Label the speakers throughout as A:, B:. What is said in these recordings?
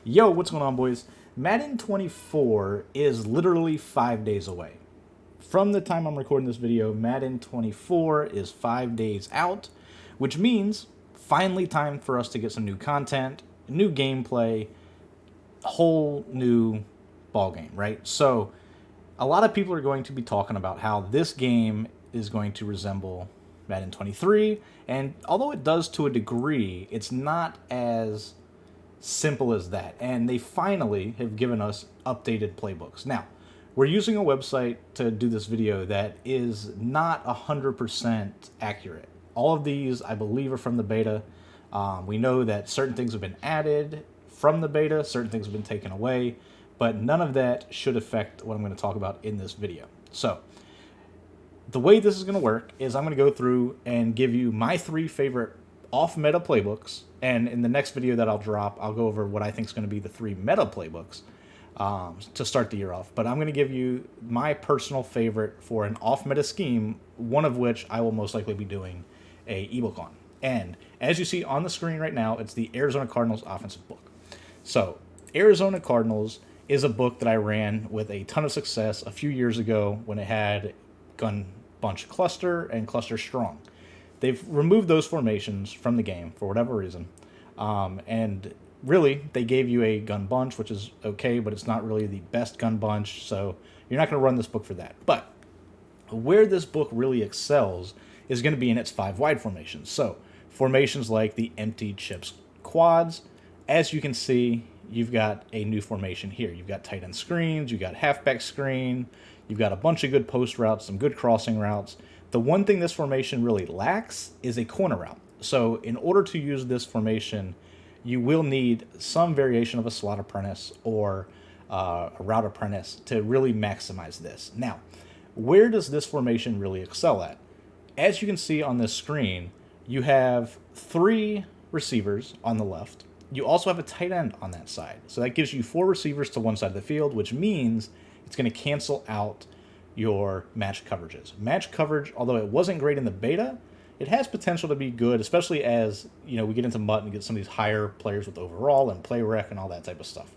A: Yo, what's going on, boys? Madden 24 is literally 5 days away. From the time I'm recording this video, Madden 24 is 5 days out, which means finally time for us to get some new content, new gameplay, whole new ball game, right? So, a lot of people are going to be talking about how this game is going to resemble Madden 23, and although it does to a degree, it's not as simple as that. And they finally have given us updated playbooks. Now, we're using a website to do this video that is not 100% accurate. All of these, I believe, are from the beta. We know that certain things have been added from the beta, certain things have been taken away, but none of that should affect what I'm going to talk about in this video. So, the way this is going to work is I'm going to go through and give you my 3 favorite off-meta playbooks, and in the next video that I'll drop, I'll go over what I think is going to be the 3 meta playbooks to start the year off. But I'm going to give you my personal favorite for an off-meta scheme, one of which I will most likely be doing a ebook on. And as you see on the screen right now, it's the Arizona Cardinals offensive book. So, Arizona Cardinals is a book that I ran with a ton of success a few years ago when it had gun bunch cluster and cluster strong. They've removed those formations from the game for whatever reason. And really, they gave you a gun bunch, which is okay, but it's not really the best gun bunch, so you're not going to run this book for that. But where this book really excels is going to be in its 5 wide formations. So, formations like the empty chips quads. As you can see, you've got a new formation here. You've got tight end screens, you've got halfback screen, you've got a bunch of good post routes, some good crossing routes. The one thing this formation really lacks is a corner route. So in order to use this formation, you will need some variation of a slot apprentice or a route apprentice to really maximize this. Now, where does this formation really excel at? As you can see on this screen, you have 3 receivers on the left. You also have a tight end on that side. So that gives you 4 receivers to one side of the field, which means it's going to cancel out your match coverages. Match coverage, although it wasn't great in the beta, it has potential to be good, especially as we get into MUT and get some of these higher players with overall and play rec and all that type of stuff.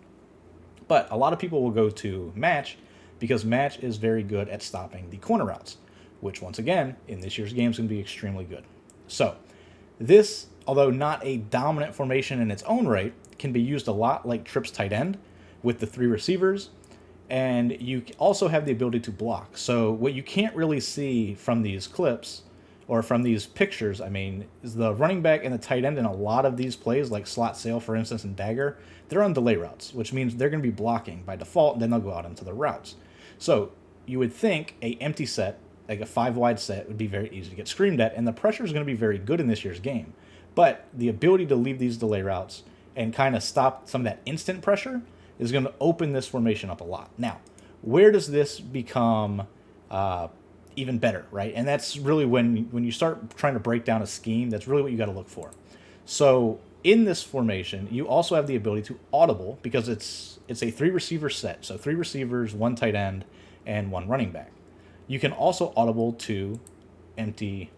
A: But a lot of people will go to match because match is very good at stopping the corner routes, which once again, in this year's game is going to be extremely good. So this, although not a dominant formation in its own right, can be used a lot like trips tight end with the 3 receivers. And you also have the ability to block. So what you can't really see from these clips or from these pictures, is the running back and the tight end in a lot of these plays, like slot sail, for instance, and dagger, they're on delay routes, which means they're going to be blocking by default, and then they'll go out into the routes. So you would think a empty set, like a 5 wide set, would be very easy to get screamed at, and the pressure is going to be very good in this year's game. But the ability to leave these delay routes and kind of stop some of that instant pressure is going to open this formation up a lot. Now, where does this become even better, right? And that's really when you start trying to break down a scheme, that's really what you got to look for. So in this formation, you also have the ability to audible because it's a 3 receiver set. So 3 receivers, 1 tight end, and 1 running back. You can also audible to empty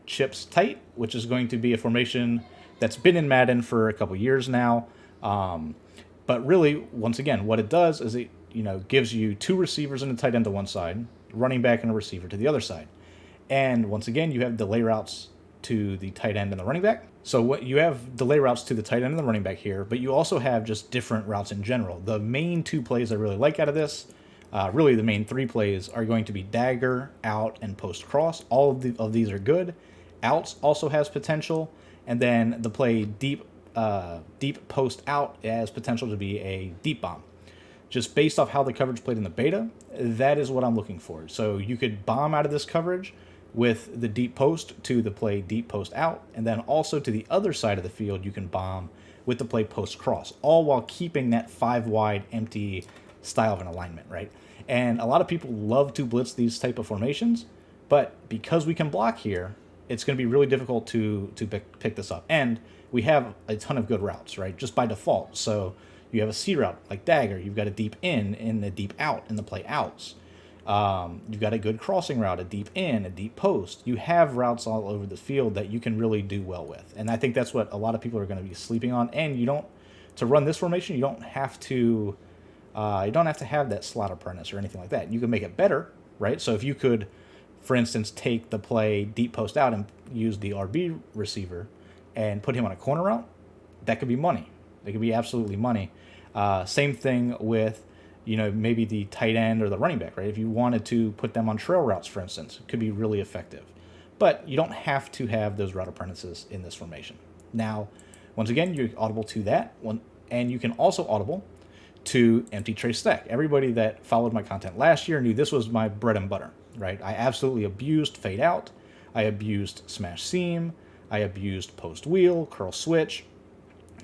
A: chips tight, which is going to be a formation that's been in Madden for a couple years now. But really, once again, what it does is it gives you 2 receivers and a tight end to one side, running back and a receiver to the other side. And once again, you have delay routes to the tight end and the running back. So what you have delay routes to the tight end and the running back here, but you also have just different routes in general. The main 2 plays I really like out of this, really the main 3 plays, are going to be dagger, out, and post cross. All of these are good. Outs also has potential, and then the play deep post out has potential to be a deep bomb. Just based off how the coverage played in the beta, that is what I'm looking for. So you could bomb out of this coverage with the deep post to the play deep post out, and then also to the other side of the field you can bomb with the play post cross, all while keeping that 5 wide empty style of an alignment, right? And a lot of people love to blitz these type of formations, but because we can block here, it's going to be really difficult to pick this up. And we have a ton of good routes, right? Just by default. So you have a C route like dagger. You've got a deep in and a deep out in the play outs. You've got a good crossing route, a deep in, a deep post. You have routes all over the field that you can really do well with. And I think that's what a lot of people are going to be sleeping on. And you don't to run this formation, you don't have to have that slot apprentice or anything like that. You can make it better, right? So if you could, for instance, take the play deep post out and use the RB receiver and put him on a corner route, that could be money. That could be absolutely money. Same thing with, maybe the tight end or the running back, right? If you wanted to put them on trail routes, for instance, it could be really effective. But you don't have to have those route apprentices in this formation. Now, once again, you're audible to that one, and you can also audible to empty trace stack. Everybody that followed my content last year knew this was my bread and butter, right? I absolutely abused fade out. I abused smash seam. I abused post wheel, curl switch.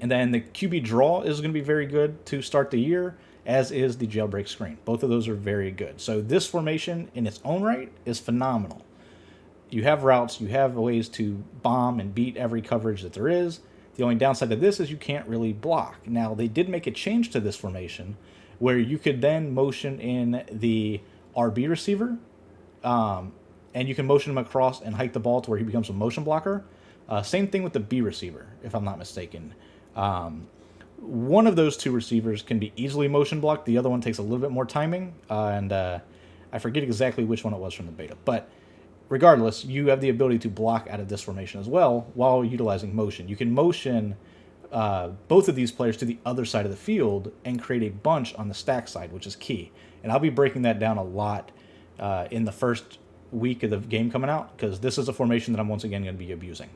A: And then the QB draw is going to be very good to start the year, as is the jailbreak screen. Both of those are very good. So this formation in its own right is phenomenal. You have routes, you have ways to bomb and beat every coverage that there is. The only downside to this is you can't really block. Now, they did make a change to this formation where you could then motion in the RB receiver, and you can motion him across and hike the ball to where he becomes a motion blocker. Same thing with the B receiver, if I'm not mistaken. One of those two receivers can be easily motion blocked. The other one takes a little bit more timing, and I forget exactly which one it was from the beta. But regardless, you have the ability to block out of this formation as well while utilizing motion. You can motion both of these players to the other side of the field and create a bunch on the stack side, which is key. And I'll be breaking that down a lot in the first week of the game coming out, because this is a formation that I'm once again going to be abusing.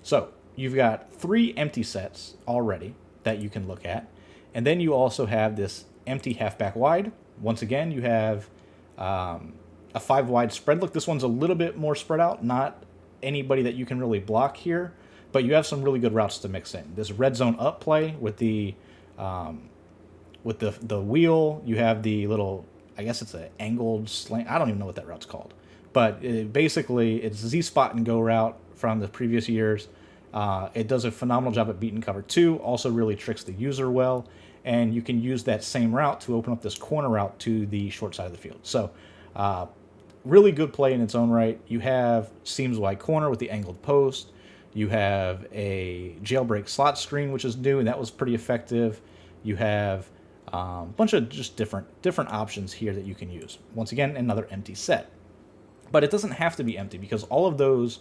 A: So you've got 3 empty sets already that you can look at. And then you also have this empty halfback wide. Once again, you have a 5 wide spread look. This one's a little bit more spread out, not anybody that you can really block here, but you have some really good routes to mix in. This red zone up play with the wheel, you have the little, I guess it's an angled slant. I don't even know what that route's called, but basically it's Z spot and go route from the previous years. It does a phenomenal job at beating cover 2, also really tricks the user well, and you can use that same route to open up this corner route to the short side of the field. So really good play in its own right. You have seams wide corner with the angled post. You have a jailbreak slot screen, which is new, and that was pretty effective. You have a bunch of just different options here that you can use. Once again, another empty set. But it doesn't have to be empty, because all of those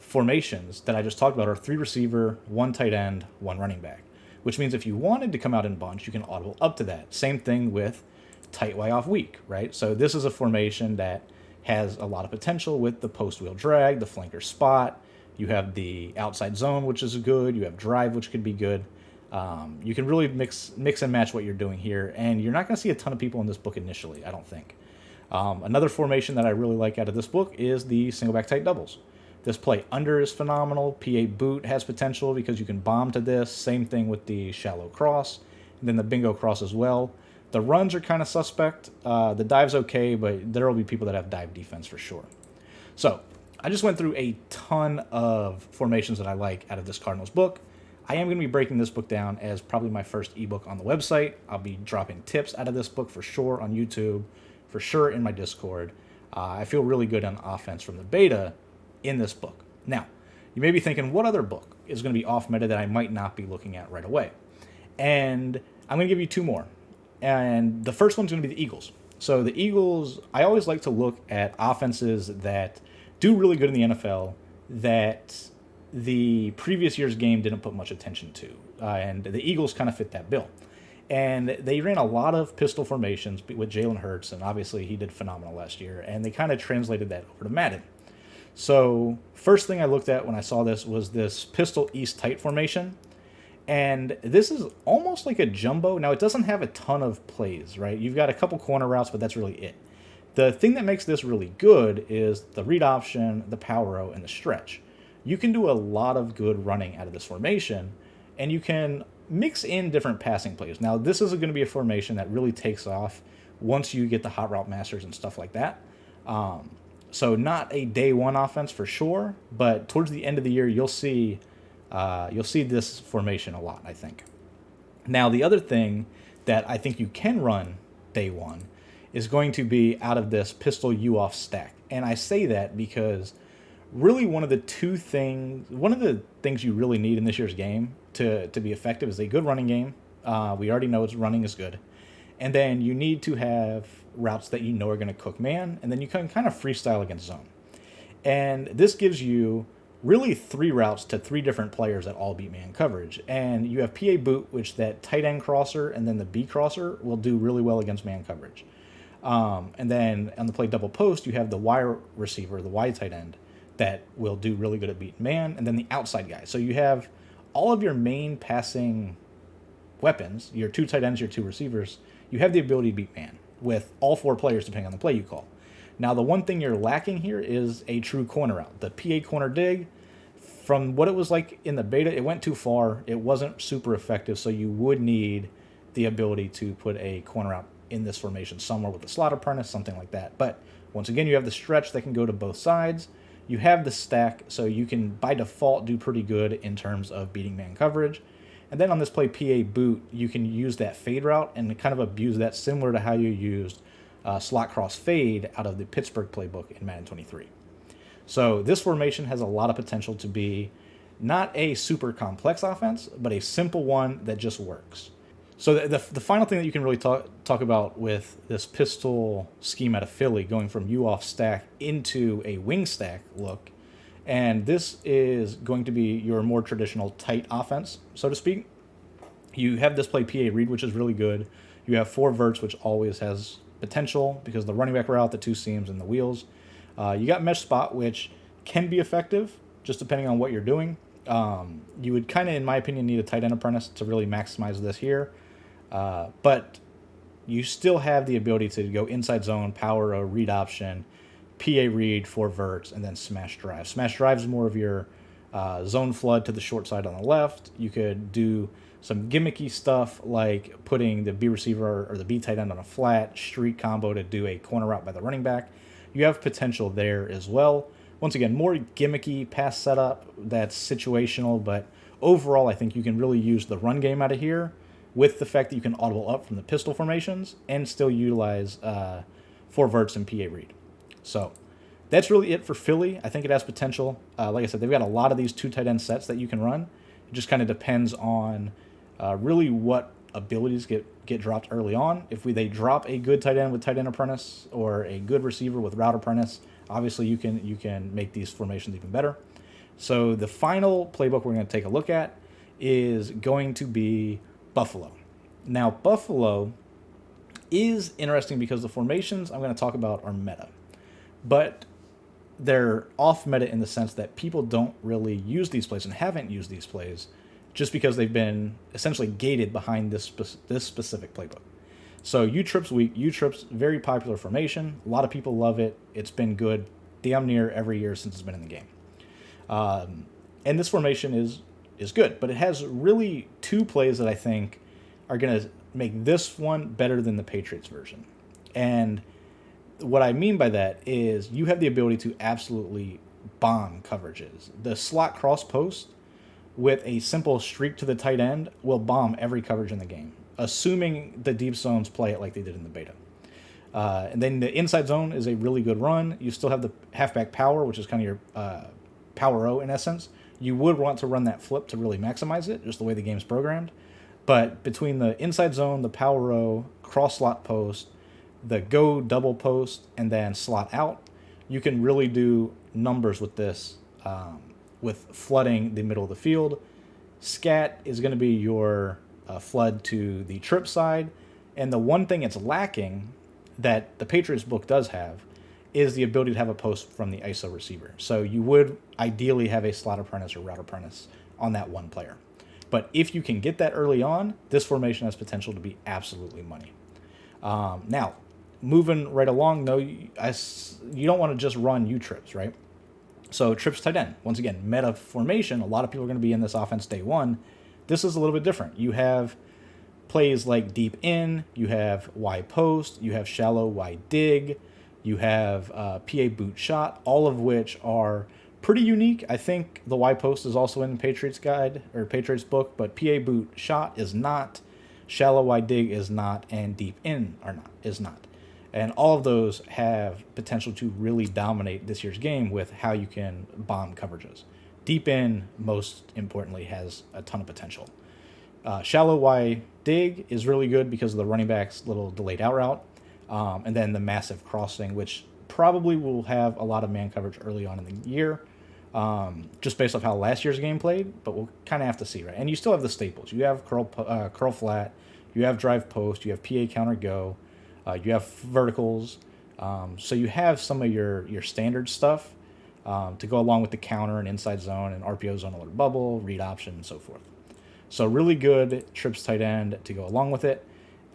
A: formations that I just talked about are 3 receiver, 1 tight end, 1 running back, which means if you wanted to come out in bunch, you can audible up to that. Same thing with tight Y off weak, right? So this is a formation that has a lot of potential with the post wheel drag, the flanker spot. You have the outside zone, which is good. You have drive, which could be good. You can really mix and match what you're doing here, and you're not going to see a ton of people in this book initially, I don't think. Another formation that I really like out of this book is the single back tight doubles. This play under is phenomenal. PA boot has potential because you can bomb to this. Same thing with the shallow cross, and then the bingo cross as well. The runs are kind of suspect. The dive's okay, but there will be people that have dive defense for sure. So I just went through a ton of formations that I like out of this Cardinals book. I am going to be breaking this book down as probably my first ebook on the website. I'll be dropping tips out of this book for sure on YouTube, for sure in my Discord. I feel really good on offense from the beta in this book. Now, you may be thinking, what other book is going to be off meta that I might not be looking at right away? And I'm going to give you 2 more. And the first one's going to be the Eagles. So the Eagles, I always like to look at offenses that do really good in the NFL that the previous year's game didn't put much attention to. And the Eagles kind of fit that bill. And they ran a lot of pistol formations with Jalen Hurts, and obviously he did phenomenal last year. And they kind of translated that over to Madden. So first thing I looked at when I saw this was this pistol east tight formation. And this is almost like a jumbo. Now, it doesn't have a ton of plays, right? You've got a couple corner routes, but that's really it. The thing that makes this really good is the read option, the power row, and the stretch. You can do a lot of good running out of this formation, and you can mix in different passing plays. Now, this is going to be a formation that really takes off once you get the hot route masters and stuff like that. So not a day one offense for sure, but towards the end of the year, you'll see this formation a lot, I think. Now, the other thing that I think you can run day one is going to be out of this pistol U off stack. And I say that because really one of the things you really need in this year's game to be effective is a good running game. We already know it's running is good. And then you need to have routes that you know are going to cook man, and then you can kind of freestyle against zone. And this gives you really 3 routes to 3 different players that all beat man coverage. And you have PA boot, which that tight end crosser and then the B crosser will do really well against man coverage. And then on the play double post, you have the wide receiver, the wide tight end, that will do really good at beating man, and then the outside guy. So you have all of your main passing weapons, your 2 tight ends, your 2 receivers. You have the ability to beat man with all 4 players depending on the play you call. Now, the one thing you're lacking here is a true corner route. The PA corner dig, from what it was like in the beta, it went too far. It wasn't super effective, so you would need the ability to put a corner route in this formation somewhere with a slot apprentice, something like that. But once again, you have the stretch that can go to both sides. You have the stack, so you can, by default, do pretty good in terms of beating man coverage. And then on this play, PA boot, you can use that fade route and kind of abuse that, similar to how you used slot cross fade out of the Pittsburgh playbook in Madden 23. So this formation has a lot of potential to be not a super complex offense, but a simple one that just works. So the final thing that you can really talk about with this pistol scheme out of Philly, going from U off stack into a wing stack look, and this is going to be your more traditional tight offense, so to speak. You have this play PA read, which is really good. You have 4 verts, which always has potential because of the running back route, the 2 seams, and the wheels. You got mesh spot, which can be effective just depending on what you're doing. You would kind of, in my opinion, need a tight end apprentice to really maximize this here. But you still have the ability to go inside zone, power a read option, PA read, 4 verts, and then smash drive. Smash drive is more of your zone flood to the short side on the left. You could do some gimmicky stuff like putting the B receiver or the B tight end on a flat streak combo to do a corner route by the running back. You have potential there as well. Once again, more gimmicky pass setup that's situational, but overall I think you can really use the run game out of here with the fact that you can audible up from the pistol formations and still utilize 4 verts and PA read. So that's really it for Philly. I think it has potential. Like I said, they've got a lot of these 2 tight end sets that you can run. It just kind of depends on really what abilities get dropped early on. If they drop a good tight end with tight end apprentice or a good receiver with route apprentice, obviously you can make these formations even better. So the final playbook we're going to take a look at is going to be Buffalo. Now, Buffalo is interesting because the formations I'm going to talk about are meta, but they're off meta in the sense that people don't really use these plays and haven't used these plays just because they've been essentially gated behind this specific playbook. So U-Trip's weak. U-Trip's very popular formation. A lot of people love it. It's been good damn near every year since it's been in the game. And this formation is good, but it has really 2 plays that I think are going to make this one better than the Patriots version. And what I mean by that is you have the ability to absolutely bomb coverages. The slot cross post with a simple streak to the tight end will bomb every coverage in the game, assuming the deep zones play it like they did in the beta. And then the inside zone is a really good run. You still have the halfback power, which is kind of your power O in essence. You would want to run that flip to really maximize it, just the way the game's programmed. But between the inside zone, the power O, cross slot post, the go double post, and then slot out, you can really do numbers with this, with flooding the middle of the field. Scat is going to be your flood to the trip side. And the one thing it's lacking that the Patriots book does have is the ability to have a post from the ISO receiver. So you would ideally have a slot apprentice or route apprentice on that one player. But if you can get that early on, this formation has potential to be absolutely money. Now, moving right along, though, you don't want to just run U-Trips, right? So trips tight end. Once again, meta formation. A lot of people are going to be in this offense day one. This is a little bit different. You have plays like deep in. You have Y post. You have shallow Y dig. You have PA boot shot, all of which are pretty unique. I think the Y post is also in Patriots guide or Patriots book, but PA boot shot is not, shallow Y dig is not, and deep in is not. And all of those have potential to really dominate this year's game with how you can bomb coverages. Deep in, most importantly, has a ton of potential. Shallow Y dig is really good because of the running back's little delayed out route. And then the massive crossing, which probably will have a lot of man coverage early on in the year, just based off how last year's game played, but we'll kind of have to see, right? And you still have the staples. You have curl flat, you have drive post, you have PA counter go, you have verticals. So you have some of your standard stuff to go along with the counter and inside zone and RPO zone alert bubble, read option, and so forth. So really good trips tight end to go along with it.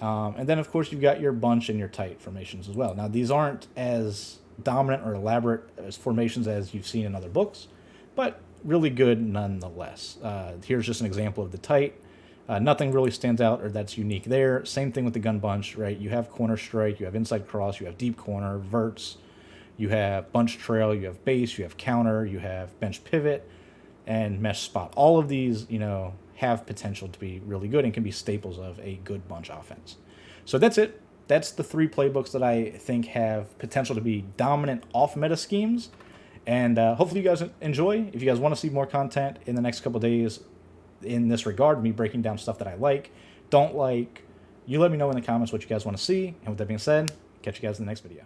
A: And then, of course, you've got your bunch and your tight formations as well. Now, these aren't as dominant or elaborate as formations as you've seen in other books, but really good nonetheless. Here's just an example of the tight. Nothing really stands out or that's unique there. Same thing with the gun bunch, right? You have corner strike, you have inside cross, you have deep corner, verts, you have bunch trail, you have base, you have counter, you have bench pivot, and mesh spot. All of these, have potential to be really good and can be staples of a good bunch offense. So that's it. That's the 3 playbooks that I think have potential to be dominant off-meta schemes. And hopefully you guys enjoy. If you guys want to see more content in the next couple days in this regard, me breaking down stuff that I like, don't like, you let me know in the comments what you guys want to see. And with that being said, catch you guys in the next video.